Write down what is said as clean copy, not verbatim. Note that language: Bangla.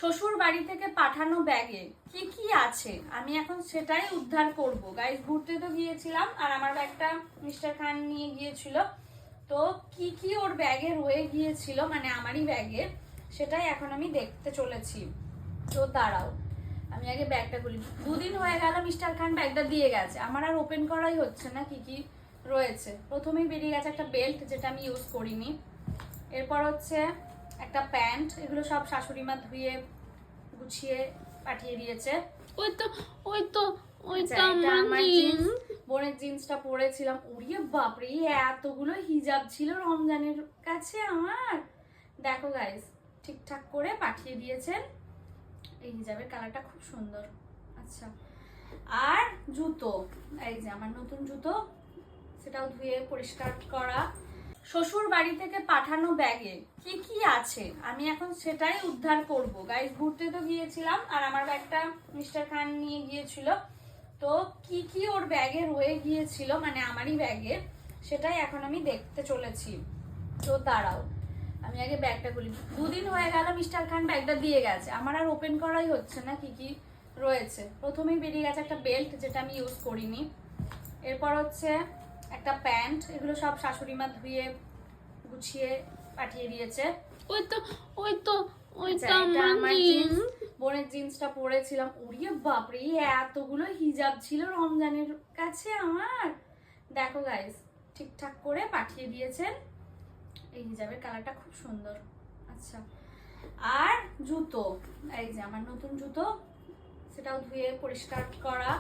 শ্বশুর বাড়ি থেকে পাঠানো ব্যাগে কি কি আছে আমি এখন সেটাই উদ্ধার করব। গাইস, ঘুরতে তো গিয়েছিলাম আর আমার ব্যাগটা মিস্টার খান নিয়ে গিয়েছিল। তো কি কি ওর ব্যাগে রয়ে গিয়েছিল, মানে আমারই ব্যাগে, সেটাই এখন আমি দেখতে চলেছি। তো দাঁড়াও, আমি আগে ব্যাগটা খুলি। দুদিন হয়ে গেল মিস্টার খান ব্যাগটা দিয়ে গেছে, আমার আর ওপেন করাই হচ্ছে না কি কি রয়েছে। প্রথমেই বেরিয়ে গেছে একটা বেল্ট, যেটা আমি ইউজ করিনি। এরপর হচ্ছে একটা প্যান্ট, এগুলো সব শাশুড়ি মা ধুয়ে গুছিয়ে পাঠিয়ে দিয়েছে। ওই তো ওই তো ওই তো আমার জিন্স। জিন্স, বোনের জিন্সটা পরেছিলাম। ওরে বাপরে, এতগুলো হিজাব ছিল রমজানের কাছে আমার। দেখো গাইস, ঠিকঠাক করে পাঠিয়ে দিয়েছেন। এই হিজাবের কালারটা খুব সুন্দর। আচ্ছা, আর জুতো, এই যে আমার নতুন জুতো, সেটাও ধুয়ে পরিষ্কার করা। শ্বশুর বাড়ি থেকে পাঠানো ব্যাগে কি কি আছে আমি এখন সেটাই উদ্ধার করব। গাইস, ঘুরতে তো গিয়েছিলাম আর আমার ব্যাগটা মিস্টার খান নিয়ে গিয়েছিল। তো কি কি ওর ব্যাগে রয়ে গিয়েছিল, মানে আমারই ব্যাগে, সেটাই এখন আমি দেখতে চলেছি। তো দাঁড়াও, আমি আগে ব্যাগটা খুলি। দুদিন হয়ে গেল মিস্টার খান ব্যাগটা দিয়ে গেছে, আমার আর ওপেন করাই হচ্ছে না কি কি রয়েছে। প্রথমেই বেরিয়ে গেছে একটা বেল্ট, যেটা আমি ইউজ করিনি। এরপর হচ্ছে একটা প্যান্ট, এগুলো সব শাশুড়ি মা ধুয়ে গুছিয়ে পাঠিয়ে দিয়েছে। ওই তো ওই তো ওই আচ্ছা, তো এটা আমার জিন্স, জিন্স। বোনের জিন্সটা পরেছিলাম। ওরে বাপরে, এতগুলো হিজাব ছিল রমজানের কাছে আমার। দেখো গাইস, ঠিকঠাক করে পাঠিয়ে দিয়েছেন। এই হিজাবের কালারটা খুব সুন্দর। আচ্ছা, আর জুতো, এই যে আমার নতুন জুতো, সেটাও ধুয়ে পরিষ্কার করা।